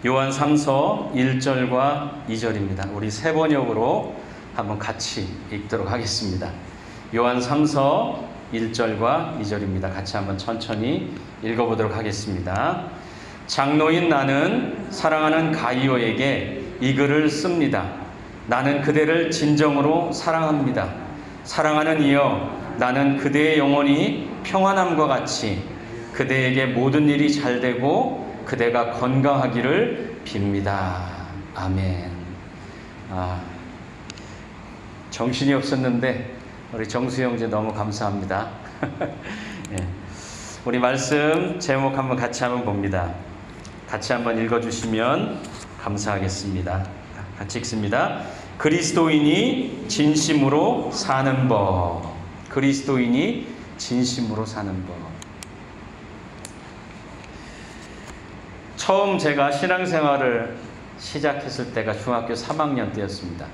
요한 3서 1절과 2절입니다. 우리 세 번역으로 한번 같이 읽도록 하겠습니다. 요한 3서 1절과 2절입니다. 같이 한번 천천히 읽어보도록 하겠습니다. 장로인 나는 사랑하는 가이오에게 이 글을 씁니다. 나는 그대를 진정으로 사랑합니다. 사랑하는 이여, 나는 그대의 영혼이 평안함과 같이 그대에게 모든 일이 잘 되고 그대가 건강하기를 빕니다. 아멘. 정신이 없었는데 우리 정수 형제 너무 감사합니다. 예. 우리 말씀 제목 한번 같이 한번 봅니다. 같이 한번 읽어주시면 감사하겠습니다. 같이 읽습니다. 그리스도인이 진심으로 사는 법. 그리스도인이 진심으로 사는 법. 처음 제가 신앙생활을 시작했을 때가 중학교 3학년 때였습니다.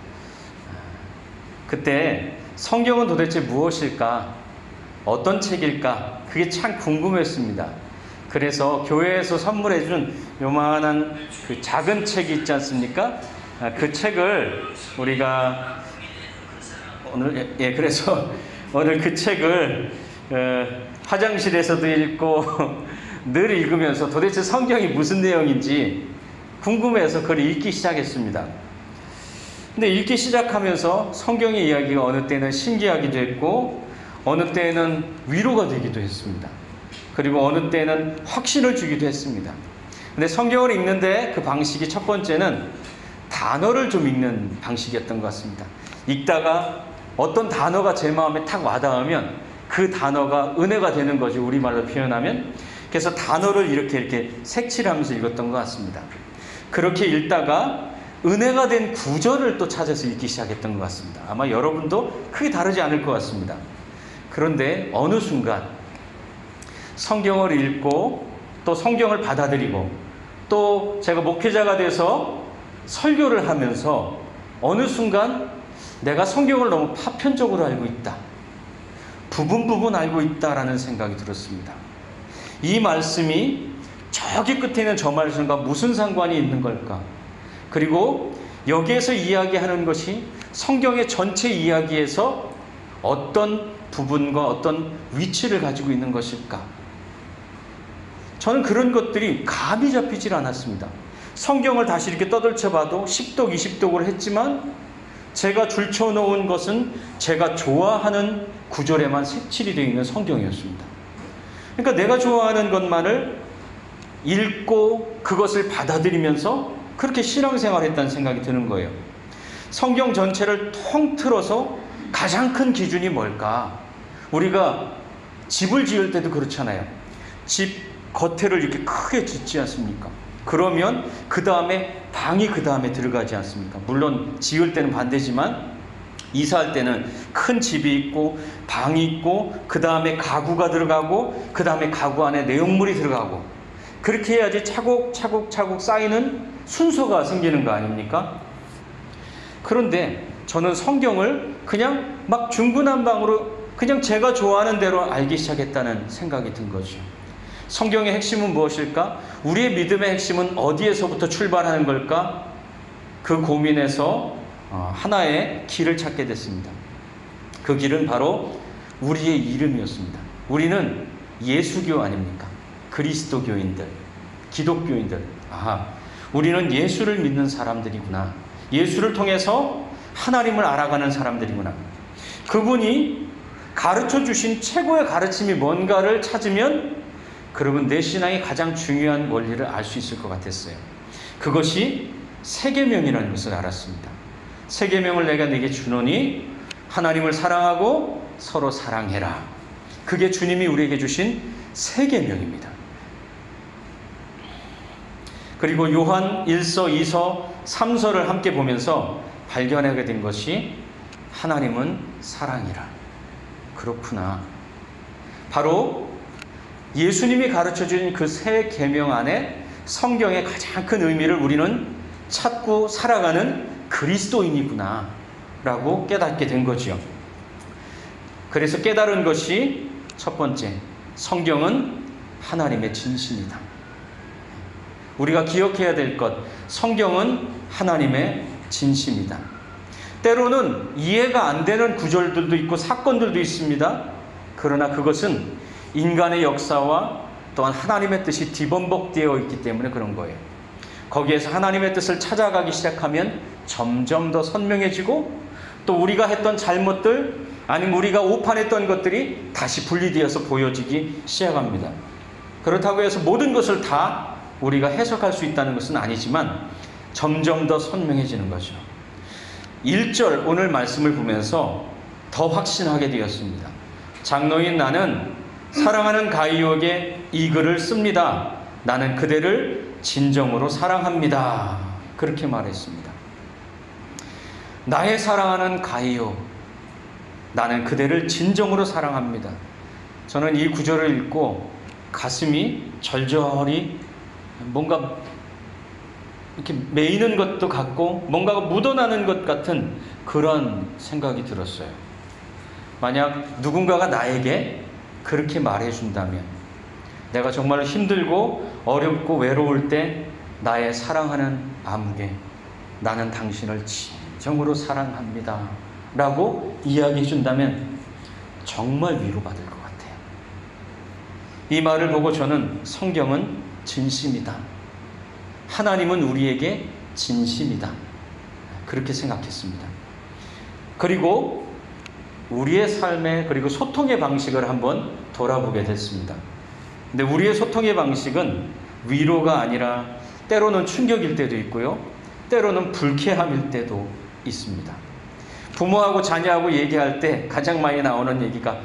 그때 성경은 도대체 무엇일까? 어떤 책일까? 그게 참 궁금했습니다. 그래서 교회에서 선물해준 요만한 그 작은 책이 있지 않습니까? 그 책을 우리가 그래서 오늘 그 책을 화장실에서도 읽고 늘 읽으면서 도대체 성경이 무슨 내용인지 궁금해서 그걸 읽기 시작했습니다. 근데 읽기 시작하면서 성경의 이야기가 어느 때는 신기하기도 했고 어느 때는 위로가 되기도 했습니다. 그리고 어느 때는 확신을 주기도 했습니다. 근데 성경을 읽는데 그 방식이 첫 번째는 단어를 좀 읽는 방식이었던 것 같습니다. 읽다가 어떤 단어가 제 마음에 탁 와닿으면 그 단어가 은혜가 되는 거죠. 우리말로 표현하면. 그래서 단어를 이렇게 색칠하면서 읽었던 것 같습니다. 그렇게 읽다가 은혜가 된 구절을 또 찾아서 읽기 시작했던 것 같습니다. 아마 여러분도 크게 다르지 않을 것 같습니다. 그런데 어느 순간 성경을 읽고 또 성경을 받아들이고 또 제가 목회자가 돼서 설교를 하면서 어느 순간 내가 성경을 너무 파편적으로 알고 있다. 부분 알고 있다라는 생각이 들었습니다. 이 말씀이 저기 끝에 있는 저 말씀과 무슨 상관이 있는 걸까? 그리고 여기에서 이야기하는 것이 성경의 전체 이야기에서 어떤 부분과 어떤 위치를 가지고 있는 것일까? 저는 그런 것들이 감이 잡히질 않았습니다. 성경을 다시 이렇게 떠들쳐 봐도 10독, 20독을 했지만 제가 줄쳐놓은 것은 제가 좋아하는 구절에만 색칠이 되어 있는 성경이었습니다. 그러니까 내가 좋아하는 것만을 읽고 그것을 받아들이면서 그렇게 신앙생활을 했다는 생각이 드는 거예요. 성경 전체를 통틀어서 가장 큰 기준이 뭘까? 우리가 집을 지을 때도 그렇잖아요. 집 겉에를 이렇게 크게 짓지 않습니까? 그러면 그 다음에 방이 그 다음에 들어가지 않습니까? 물론 지을 때는 반대지만 이사할 때는 큰 집이 있고 방이 있고 그 다음에 가구가 들어가고 그 다음에 가구 안에 내용물이 들어가고 그렇게 해야지 차곡차곡 쌓이는 순서가 생기는 거 아닙니까? 그런데 저는 성경을 그냥 막 중구난방으로 그냥 제가 좋아하는 대로 알기 시작했다는 생각이 든 거죠. 성경의 핵심은 무엇일까? 우리의 믿음의 핵심은 어디에서부터 출발하는 걸까? 그 고민에서 하나의 길을 찾게 됐습니다. 그 길은 바로 우리의 이름이었습니다. 우리는 예수교 아닙니까? 그리스도교인들, 기독교인들. 우리는 예수를 믿는 사람들이구나. 예수를 통해서 하나님을 알아가는 사람들이구나. 그분이 가르쳐 주신 최고의 가르침이 뭔가를 찾으면 그러면 내 신앙의 가장 중요한 원리를 알 수 있을 것 같았어요. 그것이 세 계명이라는 것을 알았습니다. 세 계명을 내가 네게 주노니 하나님을 사랑하고 서로 사랑해라. 그게 주님이 우리에게 주신 세 계명입니다. 그리고 요한 1서, 2서, 3서를 함께 보면서 발견하게 된 것이 하나님은 사랑이라. 그렇구나. 바로 예수님이 가르쳐준 그 세 계명 안에 성경의 가장 큰 의미를 우리는 찾고 살아가는 그리스도인이구나 라고 깨닫게 된 거죠. 그래서 깨달은 것이 첫 번째, 성경은 하나님의 진심이다. 우리가 기억해야 될 것, 성경은 하나님의 진심이다. 때로는 이해가 안 되는 구절들도 있고 사건들도 있습니다. 그러나 그것은 인간의 역사와 또한 하나님의 뜻이 뒤범벅되어 있기 때문에 그런 거예요. 거기에서 하나님의 뜻을 찾아가기 시작하면 점점 더 선명해지고, 또 우리가 했던 잘못들, 아니면 우리가 오판했던 것들이 다시 분리되어서 보여지기 시작합니다. 그렇다고 해서 모든 것을 다 우리가 해석할 수 있다는 것은 아니지만 점점 더 선명해지는 거죠. 1절 오늘 말씀을 보면서 더 확신하게 되었습니다. 장로인 나는 사랑하는 가이오에게 이 글을 씁니다. 나는 그대를 진정으로 사랑합니다. 그렇게 말했습니다. 나의 사랑하는 가이오, 나는 그대를 진정으로 사랑합니다. 저는 이 구절을 읽고 가슴이 절절히 뭔가 이렇게 메이는 것도 같고 뭔가가 묻어나는 것 같은 그런 생각이 들었어요. 만약 누군가가 나에게 그렇게 말해준다면, 내가 정말 힘들고 어렵고 외로울 때 나의 사랑하는 아무개, 나는 당신을 진정으로 사랑합니다 라고 이야기해준다면 정말 위로받을 것 같아요. 이 말을 보고 저는 성경은 진심이다, 하나님은 우리에게 진심이다, 그렇게 생각했습니다. 그리고 우리의 삶의 그리고 소통의 방식을 한번 돌아보게 됐습니다. 근데 우리의 소통의 방식은 위로가 아니라 때로는 충격일 때도 있고요, 때로는 불쾌함일 때도 있습니다. 부모하고 자녀하고 얘기할 때 가장 많이 나오는 얘기가,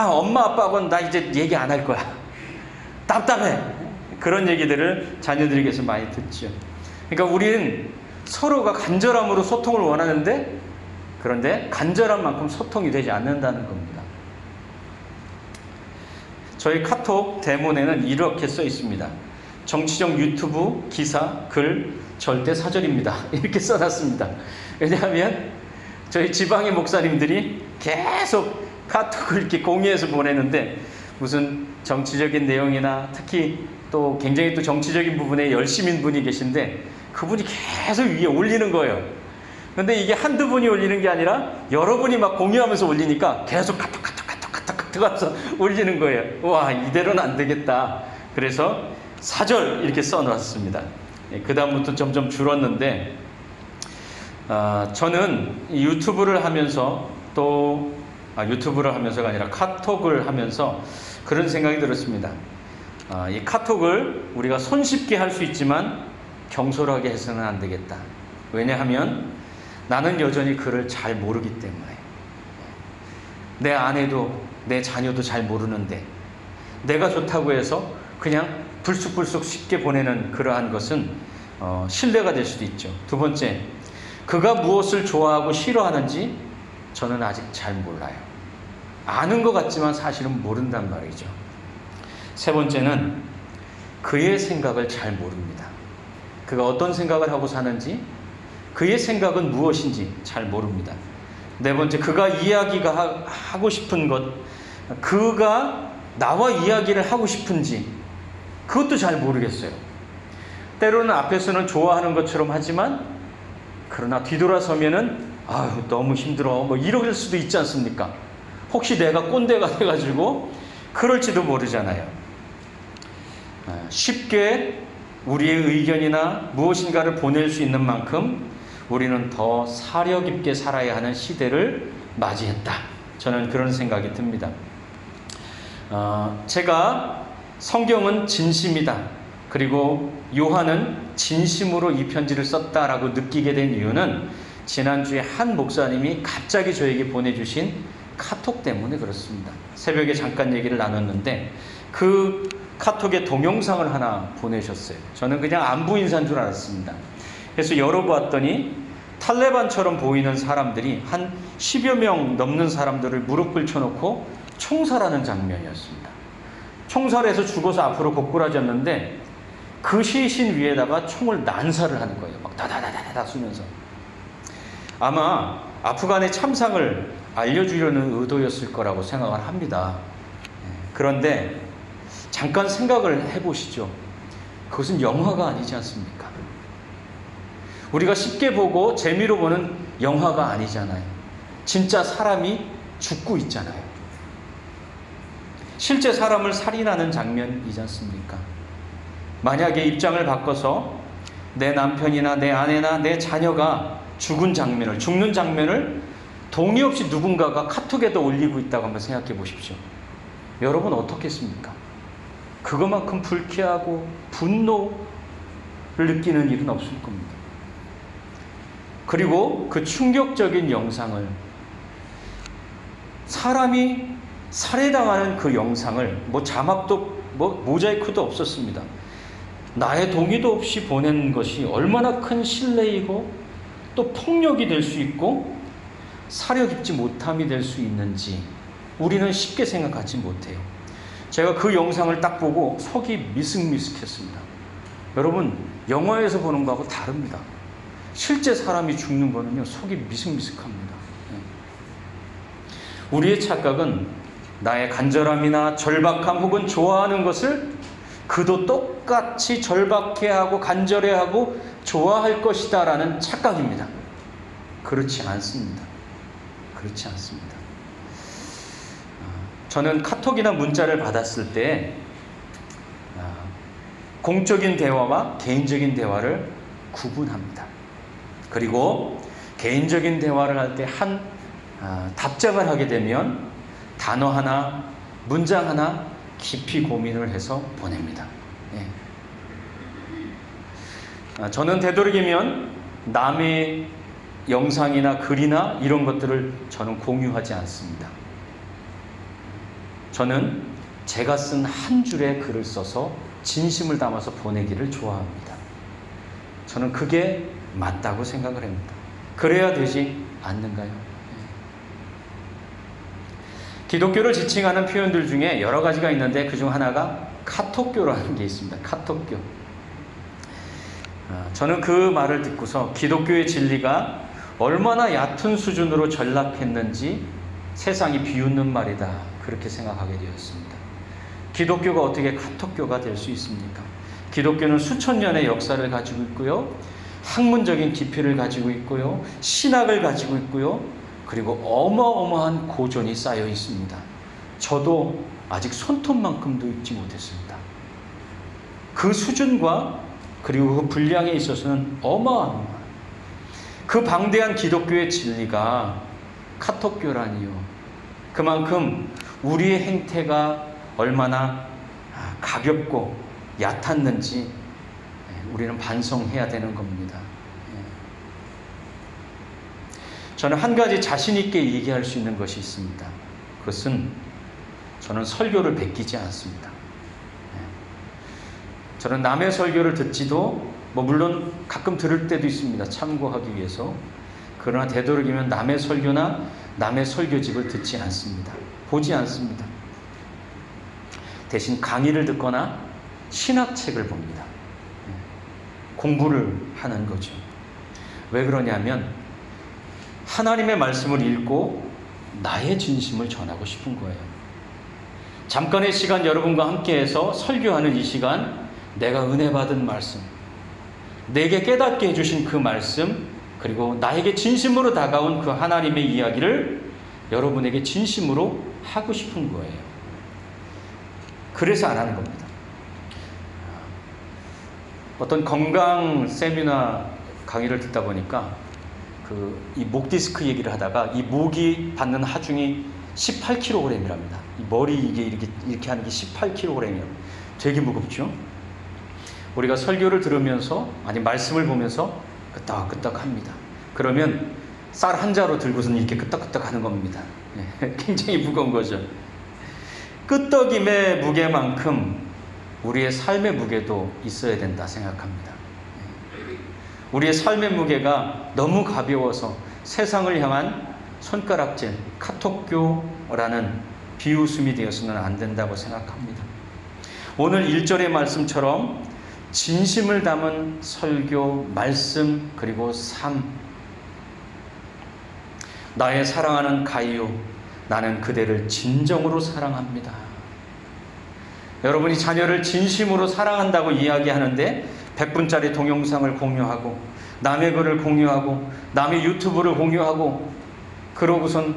엄마 아빠하고는 나 이제 얘기 안 할 거야, 답답해, 그런 얘기들을 자녀들에게서 많이 듣죠. 그러니까 우리는 서로가 간절함으로 소통을 원하는데, 그런데 간절한 만큼 소통이 되지 않는다는 겁니다. 저희 카톡 대문에는 이렇게 써 있습니다. 정치적 유튜브 기사 글 절대 사절입니다. 이렇게 써놨습니다. 왜냐하면 저희 지방의 목사님들이 계속 카톡을 이렇게 공유해서 보내는데, 무슨 정치적인 내용이나 특히 또 굉장히 또 정치적인 부분에 열심인 분이 계신데 그분이 계속 위에 올리는 거예요. 근데 이게 한두 분이 올리는 게 아니라 여러분이 막 공유하면서 올리니까 계속 카톡 하면서 올리는 거예요. 와, 이대로는 안 되겠다. 그래서 사절 이렇게 써놨습니다. 그 다음부터 점점 줄었는데, 저는 유튜브를 하면서 유튜브를 하면서가 아니라 카톡을 하면서 그런 생각이 들었습니다. 이 카톡을 우리가 손쉽게 할 수 있지만 경솔하게 해서는 안 되겠다. 왜냐하면 나는 여전히 그를 잘 모르기 때문에, 내 아내도 내 자녀도 잘 모르는데 내가 좋다고 해서 그냥 불쑥불쑥 쉽게 보내는 그러한 것은 신뢰가 될 수도 있죠. 두 번째, 그가 무엇을 좋아하고 싫어하는지 저는 아직 잘 몰라요. 아는 것 같지만 사실은 모른단 말이죠. 세 번째는 그의 생각을 잘 모릅니다. 그가 어떤 생각을 하고 사는지, 그의 생각은 무엇인지 잘 모릅니다. 네 번째, 그가 이야기가 하고 싶은 것, 그가 나와 이야기를 하고 싶은지 그것도 잘 모르겠어요. 때로는 앞에서는 좋아하는 것처럼 하지만 그러나 뒤돌아서면은 너무 힘들어 뭐 이럴 수도 있지 않습니까? 혹시 내가 꼰대가 돼가지고 그럴지도 모르잖아요. 쉽게 우리의 의견이나 무엇인가를 보낼 수 있는 만큼 우리는 더 사려 깊게 살아야 하는 시대를 맞이했다. 저는 그런 생각이 듭니다. 제가 성경은 진심이다, 그리고 요한은 진심으로 이 편지를 썼다라고 느끼게 된 이유는 지난주에 한 목사님이 갑자기 저에게 보내주신 카톡 때문에 그렇습니다. 새벽에 잠깐 얘기를 나눴는데 그 카톡에 동영상을 하나 보내셨어요. 저는 그냥 안부 인사인 줄 알았습니다. 그래서 열어보았더니 탈레반처럼 보이는 사람들이 한 10여 명 넘는 사람들을 무릎을 쳐놓고 총살하는 장면이었습니다. 총살해서 죽어서 앞으로 고꾸라졌는데 그 시신 위에다가 총을 난사를 하는 거예요. 막 다다다다다 쏘면서. 아마 아프간의 참상을 알려주려는 의도였을 거라고 생각을 합니다. 그런데 잠깐 생각을 해보시죠. 그것은 영화가 아니지 않습니까? 우리가 쉽게 보고 재미로 보는 영화가 아니잖아요. 진짜 사람이 죽고 있잖아요. 실제 사람을 살인하는 장면이지 않습니까? 만약에 입장을 바꿔서 내 남편이나 내 아내나 내 자녀가 죽는 장면을 동의 없이 누군가가 카톡에도 올리고 있다고 한번 생각해 보십시오. 여러분 어떻겠습니까? 그것만큼 불쾌하고 분노를 느끼는 일은 없을 겁니다. 그리고 그 충격적인 영상을, 사람이 살해당하는 그 영상을 자막도 모자이크도 없었습니다. 나의 동의도 없이 보낸 것이 얼마나 큰 신뢰이고 또 폭력이 될 수 있고 사려 깊지 못함이 될 수 있는지 우리는 쉽게 생각하지 못해요. 제가 그 영상을 딱 보고 속이 미승미승했습니다. 여러분, 영화에서 보는 거하고 다릅니다. 실제 사람이 죽는 거는요, 속이 미승미승합니다. 우리의 착각은 나의 간절함이나 절박함 혹은 좋아하는 것을 그도 똑같이 절박해하고 간절해하고 좋아할 것이다 라는 착각입니다. 그렇지 않습니다. 그렇지 않습니다. 저는 카톡이나 문자를 받았을 때 공적인 대화와 개인적인 대화를 구분합니다. 그리고 개인적인 대화를 할 때 답장을 하게 되면 단어 하나, 문장 하나 깊이 고민을 해서 보냅니다. 저는 되도록이면 남의 영상이나 글이나 이런 것들을 저는 공유하지 않습니다. 저는 제가 쓴 한 줄의 글을 써서 진심을 담아서 보내기를 좋아합니다. 저는 그게 맞다고 생각을 합니다. 그래야 되지 않는가요? 기독교를 지칭하는 표현들 중에 여러 가지가 있는데 그중 하나가 카톡교라는 게 있습니다. 카톡교. 저는 그 말을 듣고서 기독교의 진리가 얼마나 얕은 수준으로 전락했는지 세상이 비웃는 말이다, 그렇게 생각하게 되었습니다. 기독교가 어떻게 카톡교가 될 수 있습니까? 기독교는 수천 년의 역사를 가지고 있고요, 학문적인 깊이를 가지고 있고요, 신학을 가지고 있고요, 그리고 어마어마한 고전이 쌓여 있습니다. 저도 아직 손톱만큼도 읽지 못했습니다. 그 수준과 그리고 그 분량에 있어서는 어마어마한, 그 방대한 기독교의 진리가 카톡교라니요. 그만큼 우리의 행태가 얼마나 가볍고 얕았는지 우리는 반성해야 되는 겁니다. 저는 한 가지 자신 있게 얘기할 수 있는 것이 있습니다. 그것은 저는 설교를 베끼지 않습니다. 저는 남의 설교를 듣지도 물론 가끔 들을 때도 있습니다. 참고하기 위해서. 그러나 되도록이면 남의 설교나 남의 설교집을 듣지 않습니다. 보지 않습니다. 대신 강의를 듣거나 신학책을 봅니다. 공부를 하는 거죠. 왜 그러냐면 하나님의 말씀을 읽고 나의 진심을 전하고 싶은 거예요. 잠깐의 시간 여러분과 함께해서 설교하는 이 시간, 내가 은혜 받은 말씀, 내게 깨닫게 해주신 그 말씀, 그리고 나에게 진심으로 다가온 그 하나님의 이야기를 여러분에게 진심으로 하고 싶은 거예요. 그래서 안 하는 겁니다. 어떤 건강 세미나 강의를 듣다 보니까 이 목 디스크 얘기를 하다가 이 목이 받는 하중이 18kg이랍니다. 이 머리 이렇게 하는 게 18kg이에요. 되게 무겁죠? 우리가 설교를 들으면서 아니 말씀을 보면서 끄떡끄떡 합니다. 그러면 쌀 한 자루 들고서는 이렇게 끄떡끄떡 하는 겁니다. 굉장히 무거운 거죠. 끄떡임의 무게만큼 우리의 삶의 무게도 있어야 된다 생각합니다. 우리의 삶의 무게가 너무 가벼워서 세상을 향한 손가락질, 카톡교라는 비웃음이 되어서는 안 된다고 생각합니다. 오늘 1절의 말씀처럼 진심을 담은 설교, 말씀, 그리고 삶. 나의 사랑하는 가이오, 나는 그대를 진정으로 사랑합니다. 여러분이 자녀를 진심으로 사랑한다고 이야기하는데 100분짜리 동영상을 공유하고 남의 글을 공유하고 남의 유튜브를 공유하고 그러고선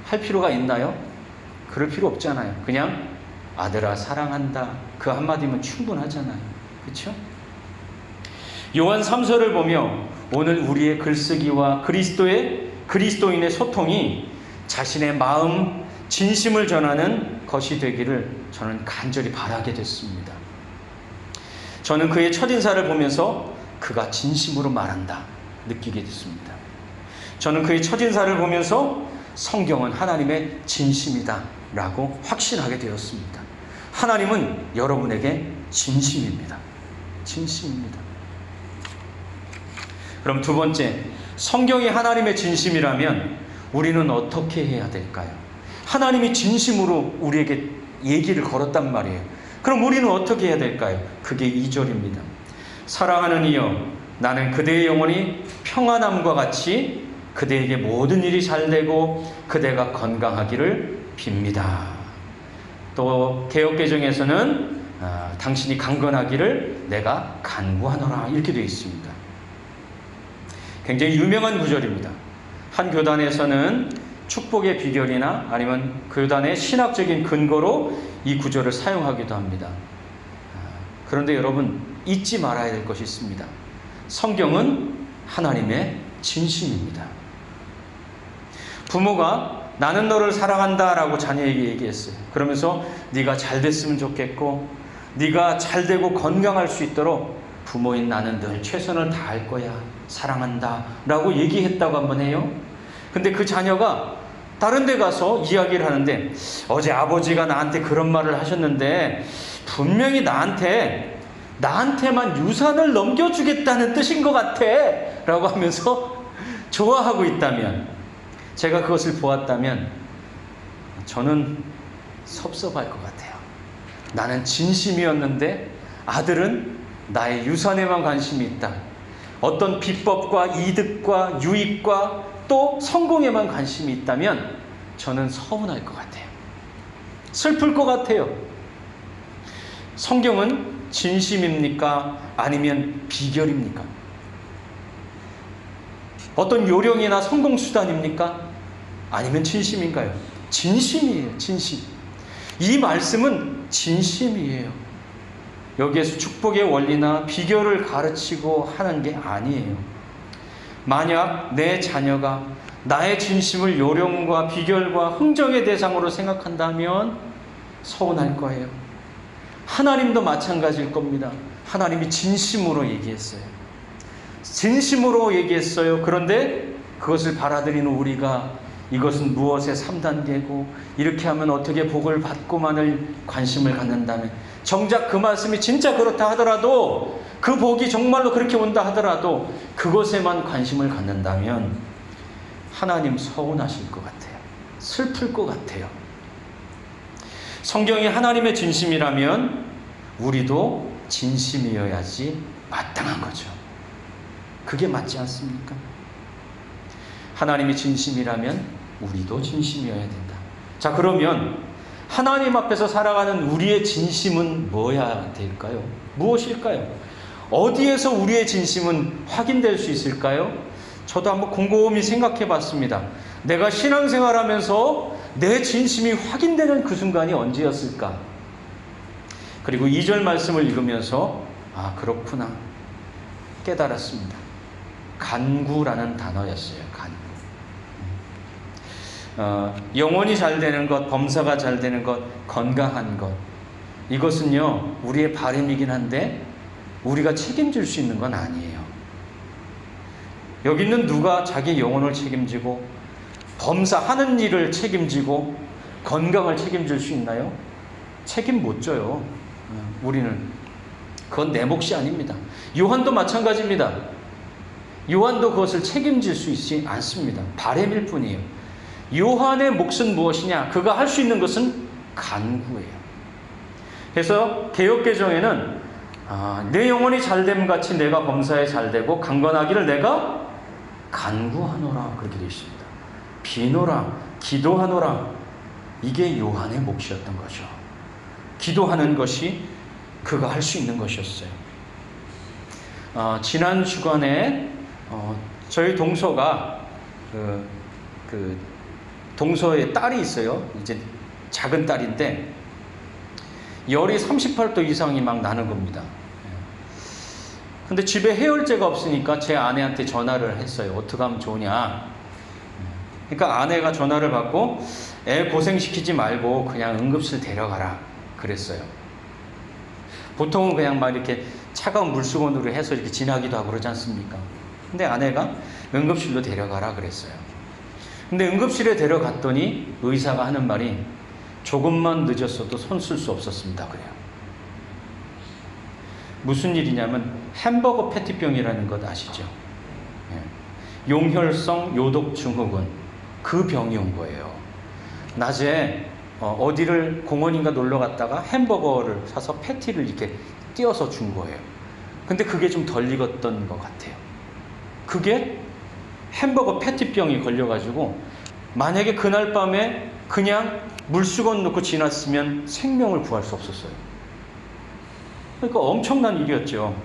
할 필요가 있나요? 그럴 필요 없잖아요. 그냥 아들아 사랑한다 그 한마디면 충분하잖아요. 그렇죠? 요한 3서를 보며 오늘 우리의 글쓰기와 그리스도인의 소통이 자신의 마음 진심을 전하는 것이 되기를 저는 간절히 바라게 됐습니다. 저는 그의 첫인사를 보면서 그가 진심으로 말한다 느끼게 됐습니다. 저는 그의 첫인사를 보면서 성경은 하나님의 진심이다 라고 확신하게 되었습니다. 하나님은 여러분에게 진심입니다. 진심입니다. 그럼 두 번째, 성경이 하나님의 진심이라면 우리는 어떻게 해야 될까요? 하나님이 진심으로 우리에게 얘기를 걸었단 말이에요. 그럼 우리는 어떻게 해야 될까요? 그게 2절입니다. 사랑하는 이여 나는 그대의 영혼이 평안함과 같이 그대에게 모든 일이 잘되고 그대가 건강하기를 빕니다. 또 개역개정에서는 당신이 강건하기를 내가 간구하노라 이렇게 되어 있습니다. 굉장히 유명한 구절입니다. 한 교단에서는 축복의 비결이나 아니면 교단의 신학적인 근거로 이 구절을 사용하기도 합니다. 그런데 여러분 잊지 말아야 될 것이 있습니다. 성경은 하나님의 진심입니다. 부모가 나는 너를 사랑한다 라고 자녀에게 얘기했어요. 그러면서 네가 잘 됐으면 좋겠고 네가 잘 되고 건강할 수 있도록 부모인 나는 늘 최선을 다할 거야 사랑한다 라고 얘기했다고 한번 해요. 근데 그 자녀가 다른 데 가서 이야기를 하는데 어제 아버지가 나한테 그런 말을 하셨는데 분명히 나한테만 유산을 넘겨주겠다는 뜻인 것 같아 라고 하면서 좋아하고 있다면, 제가 그것을 보았다면 저는 섭섭할 것 같아요. 나는 진심이었는데 아들은 나의 유산에만 관심이 있다. 어떤 비법과 이득과 유익과 또 성공에만 관심이 있다면 저는 서운할 것 같아요. 슬플 것 같아요. 성경은 진심입니까? 아니면 비결입니까? 어떤 요령이나 성공수단입니까? 아니면 진심인가요? 진심이에요. 진심. 이 말씀은 진심이에요. 여기에서 축복의 원리나 비결을 가르치고 하는 게 아니에요. 만약 내 자녀가 나의 진심을 요령과 비결과 흥정의 대상으로 생각한다면 서운할 거예요. 하나님도 마찬가지일 겁니다. 하나님이 진심으로 얘기했어요. 진심으로 얘기했어요. 그런데 그것을 받아들이는 우리가 이것은 무엇의 3단계고 이렇게 하면 어떻게 복을 받고만을 관심을 갖는다면, 정작 그 말씀이 진짜 그렇다 하더라도, 그 복이 정말로 그렇게 온다 하더라도 그것에만 관심을 갖는다면 하나님 서운하실 것 같아요. 슬플 것 같아요. 성경이 하나님의 진심이라면 우리도 진심이어야지 마땅한 거죠. 그게 맞지 않습니까? 하나님이 진심이라면 우리도 진심이어야 된다. 자, 그러면 하나님 앞에서 살아가는 우리의 진심은 뭐야 될까요? 무엇일까요? 어디에서 우리의 진심은 확인될 수 있을까요? 저도 한번 곰곰이 생각해 봤습니다. 내가 신앙생활하면서 내 진심이 확인되는 그 순간이 언제였을까? 그리고 2절 말씀을 읽으면서 그렇구나 깨달았습니다. 간구라는 단어였어요. 간구. 영혼이 잘 되는 것, 범사가 잘 되는 것, 건강한 것, 이것은요 우리의 바람이긴 한데 우리가 책임질 수 있는 건 아니에요. 여기 있는 누가 자기 영혼을 책임지고 범사하는 일을 책임지고 건강을 책임질 수 있나요? 책임 못 져요. 우리는 그건 내 몫이 아닙니다. 요한도 마찬가지입니다. 요한도 그것을 책임질 수 있지 않습니다. 바람일 뿐이에요. 요한의 몫은 무엇이냐? 그가 할 수 있는 것은 간구예요. 그래서 개역개정에는 내 영혼이 잘됨 같이 내가 범사에 잘되고 강건하기를 내가 간구하노라 그렇게 되어 있습니다. 비노라, 기도하노라, 이게 요한의 몫이었던 거죠. 기도하는 것이 그가 할 수 있는 것이었어요. 지난 주간에 저희 동서가 그 동서에 딸이 있어요. 이제 작은 딸인데 열이 38도 이상이 막 나는 겁니다. 근데 집에 해열제가 없으니까 제 아내한테 전화를 했어요. 어떻게 하면 좋으냐. 그러니까 아내가 전화를 받고 애 고생시키지 말고 그냥 응급실 데려가라 그랬어요. 보통은 그냥 막 이렇게 차가운 물수건으로 해서 이렇게 지나기도 하고 그러지 않습니까? 근데 아내가 응급실로 데려가라 그랬어요. 근데 응급실에 데려갔더니 의사가 하는 말이 조금만 늦었어도 손 쓸 수 없었습니다. 그래요. 무슨 일이냐면 햄버거 패티병이라는 것 아시죠? 용혈성 요독 증후군, 그 병이 온 거예요. 낮에 어디를 공원인가 놀러 갔다가 햄버거를 사서 패티를 이렇게 띄어서 준 거예요. 근데 그게 좀 덜 익었던 것 같아요. 그게 햄버거 패티병이 걸려가지고 만약에 그날 밤에 그냥 물수건 넣고 지났으면 생명을 구할 수 없었어요. 그러니까 엄청난 일이었죠.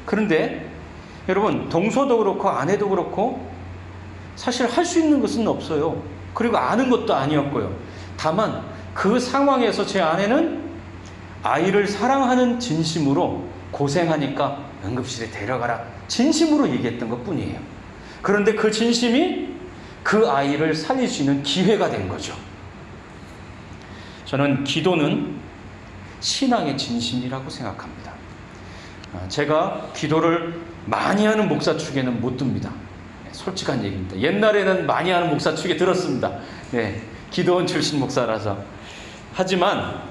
그런데 여러분, 동서도 그렇고 아내도 그렇고 사실 할 수 있는 것은 없어요. 그리고 아는 것도 아니었고요. 다만 그 상황에서 제 아내는 아이를 사랑하는 진심으로 고생하니까 응급실에 데려가라 진심으로 얘기했던 것 뿐이에요. 그런데 그 진심이 그 아이를 살릴 수 있는 기회가 된 거죠. 저는 기도는 신앙의 진심이라고 생각합니다. 제가 기도를 많이 하는 목사 축에는 못 듭니다. 솔직한 얘기입니다. 옛날에는 많이 하는 목사 축에 들었습니다. 네, 기도원 출신 목사라서. 하지만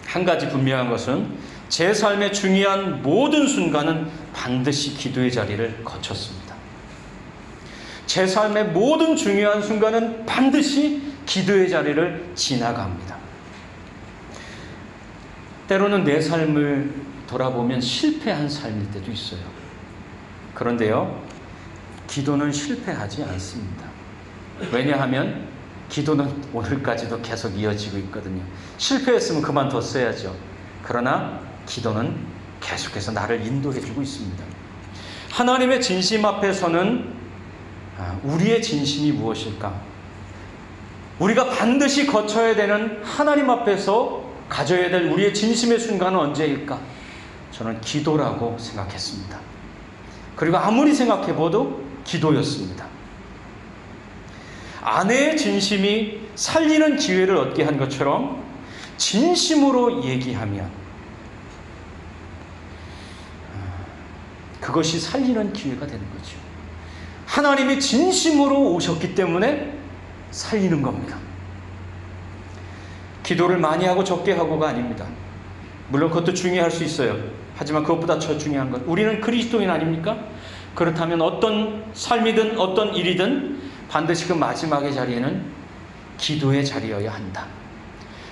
한 가지 분명한 것은 제 삶의 중요한 모든 순간은 반드시 기도의 자리를 거쳤습니다. 제 삶의 모든 중요한 순간은 반드시 기도의 자리를 지나갑니다. 때로는 내 삶을 돌아보면 실패한 삶일 때도 있어요. 그런데요, 기도는 실패하지 않습니다. 왜냐하면 기도는 오늘까지도 계속 이어지고 있거든요. 실패했으면 그만뒀어야죠. 그러나 기도는 계속해서 나를 인도해주고 있습니다. 하나님의 진심 앞에서는 우리의 진심이 무엇일까? 우리가 반드시 거쳐야 되는 하나님 앞에서 가져야 될 우리의 진심의 순간은 언제일까? 저는 기도라고 생각했습니다. 그리고 아무리 생각해봐도 기도였습니다. 아내의 진심이 살리는 기회를 얻게 한 것처럼 진심으로 얘기하면 그것이 살리는 기회가 되는 거죠. 하나님이 진심으로 오셨기 때문에 살리는 겁니다. 기도를 많이 하고 적게 하고가 아닙니다. 물론 그것도 중요할 수 있어요. 하지만 그것보다 더 중요한 건 우리는 그리스도인 아닙니까? 그렇다면 어떤 삶이든 어떤 일이든 반드시 그 마지막의 자리에는 기도의 자리여야 한다.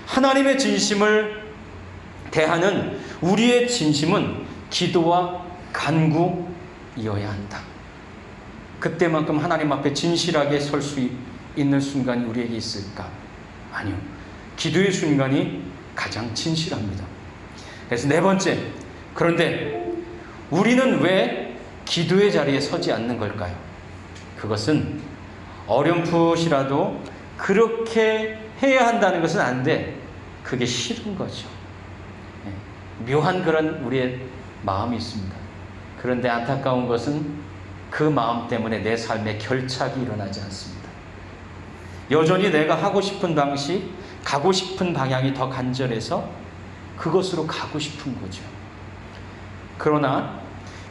하나님의 진심을 대하는 우리의 진심은 기도와 간구이어야 한다. 그때만큼 하나님 앞에 진실하게 설 수 있는 순간이 우리에게 있을까? 아니요. 기도의 순간이 가장 진실합니다. 그래서 네 번째, 그런데 우리는 왜 기도의 자리에 서지 않는 걸까요? 그것은 어렴풋이라도 그렇게 해야 한다는 것은 안 돼. 그게 싫은 거죠. 묘한 그런 우리의 마음이 있습니다. 그런데 안타까운 것은 그 마음 때문에 내 삶에 결착이 일어나지 않습니다. 여전히 내가 하고 싶은 방식, 가고 싶은 방향이 더 간절해서 그것으로 가고 싶은 거죠. 그러나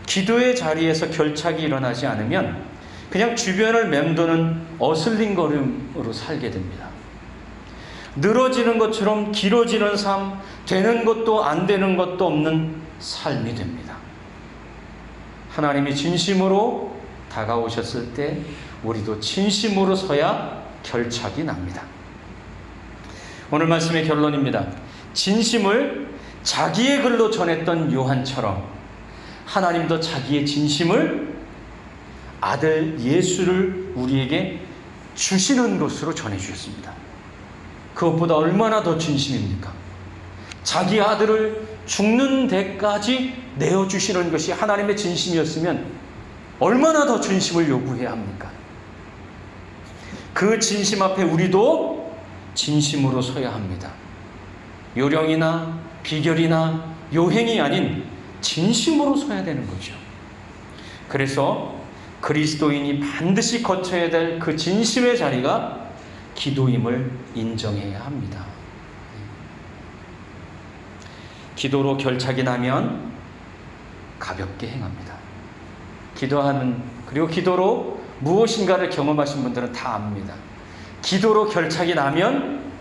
기도의 자리에서 결착이 일어나지 않으면 그냥 주변을 맴도는 어슬링거림으로 살게 됩니다. 늘어지는 것처럼 길어지는 삶, 되는 것도 안 되는 것도 없는 삶이 됩니다. 하나님이 진심으로 다가오셨을 때 우리도 진심으로 서야 결착이 납니다. 오늘 말씀의 결론입니다. 진심을 자기의 글로 전했던 요한처럼 하나님도 자기의 진심을 아들 예수를 우리에게 주시는 것으로 전해주셨습니다. 그것보다 얼마나 더 진심입니까? 자기 아들을 죽는 데까지 내어주시는 것이 하나님의 진심이었으면 얼마나 더 진심을 요구해야 합니까? 그 진심 앞에 우리도 진심으로 서야 합니다. 요령이나 비결이나 요행이 아닌 진심으로 서야 되는 거죠. 그래서 그리스도인이 반드시 거쳐야 될 그 진심의 자리가 기도임을 인정해야 합니다. 기도로 결착이 나면 가볍게 행합니다. 그리고 기도로 무엇인가를 경험하신 분들은 다 압니다. 기도로 결착이 나면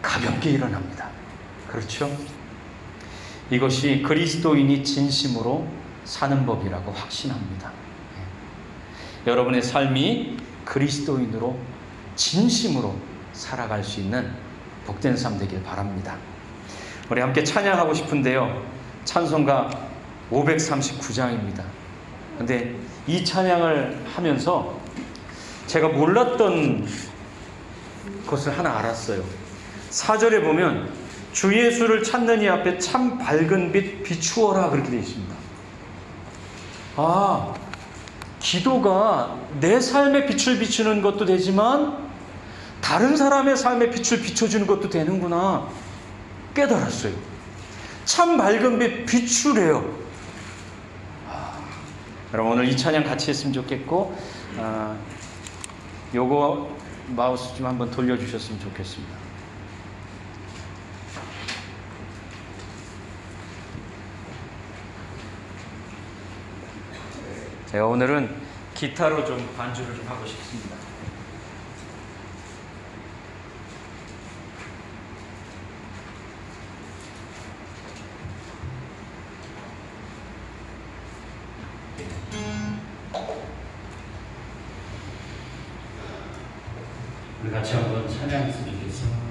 가볍게 일어납니다. 그렇죠? 이것이 그리스도인이 진심으로 사는 법이라고 확신합니다. 여러분의 삶이 그리스도인으로 진심으로 살아갈 수 있는 복된 삶 되길 바랍니다. 우리 함께 찬양하고 싶은데요. 찬송가 539장입니다. 근데 이 찬양을 하면서 제가 몰랐던 것을 하나 알았어요. 4절에 보면 주 예수를 찾는 이 앞에 참 밝은 빛 비추어라 그렇게 되어 있습니다. 아, 기도가 내 삶에 빛을 비추는 것도 되지만 다른 사람의 삶에 빛을 비춰주는 것도 되는구나 깨달았어요. 참 밝은 빛 비추래요. 여러분 오늘 이 찬양 같이 했으면 좋겠고 요거 마우스 좀 한번 돌려주셨으면 좋겠습니다. 제가 오늘은 기타로 좀 반주를 좀 하고 싶습니다. 우리 같이 한번 찬양했으면 좋겠습니다.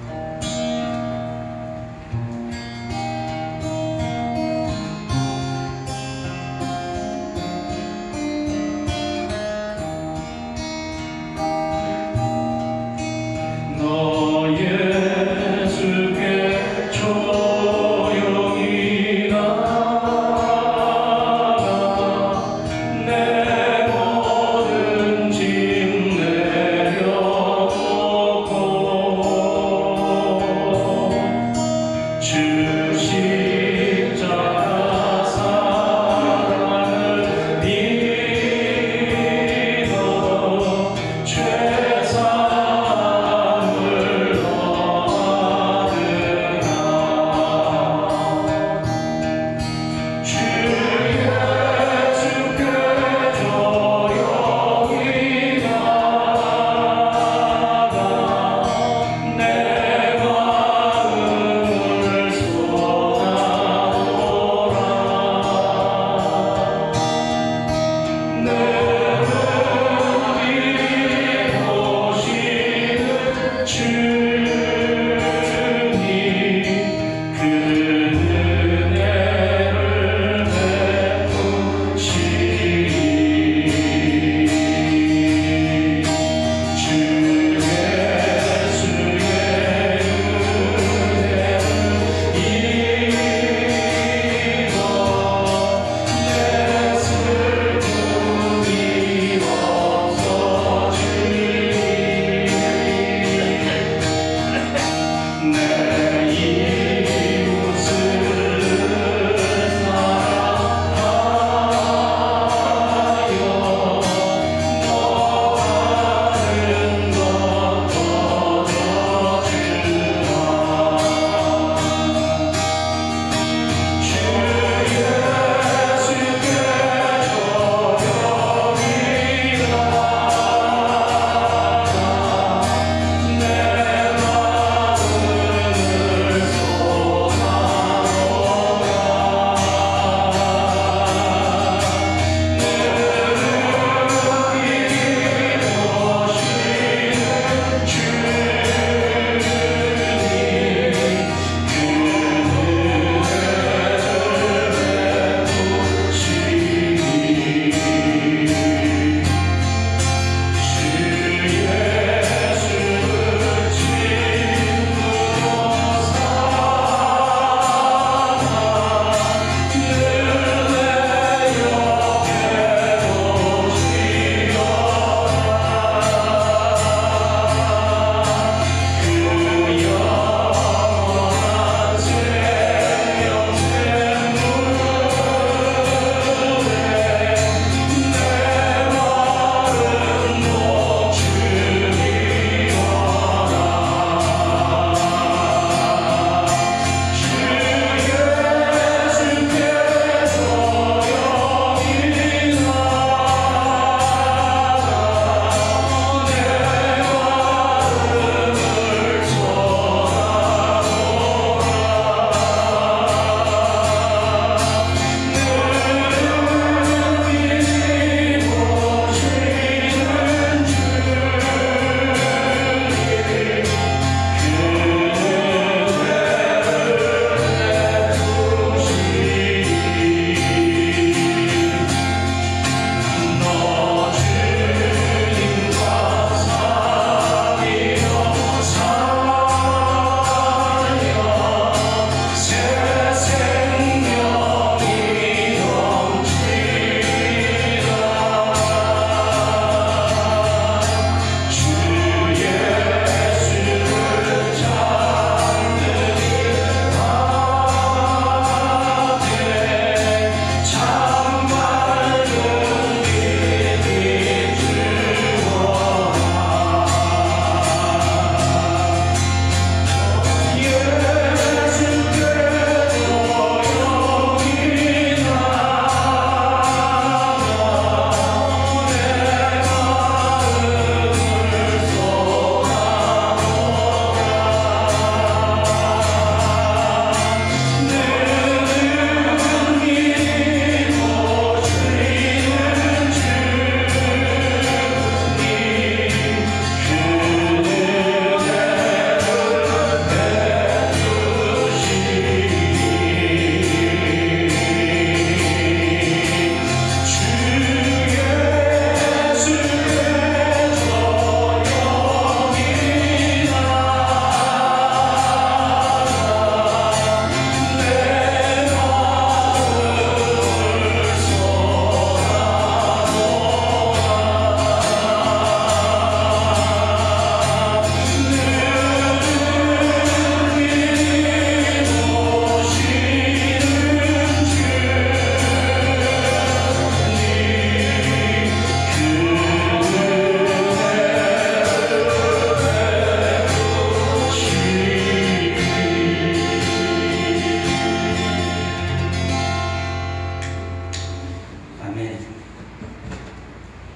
아멘.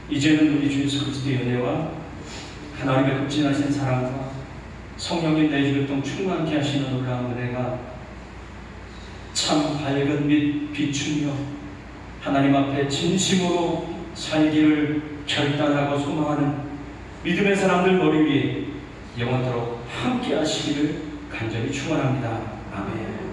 이제는 우리 주 예수 그리스도의 은혜와 하나님의 극진하신 사랑과 성령님 내주교통 충만케 하시는 놀라운 은혜가 참 밝은 빛 비추며 하나님 앞에 진심으로 살기를 결단하고 소망하는 믿음의 사람들 머리 위에 영원토록 함께 하시기를 간절히 축원합니다. 아멘.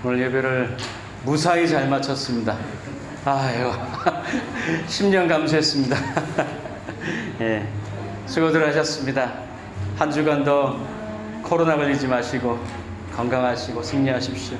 오늘 예배를 무사히 잘 마쳤습니다. 아유, 10년 감수했습니다. 예, 수고들 하셨습니다. 한 주간도 코로나 걸리지 마시고 건강하시고 승리하십시오.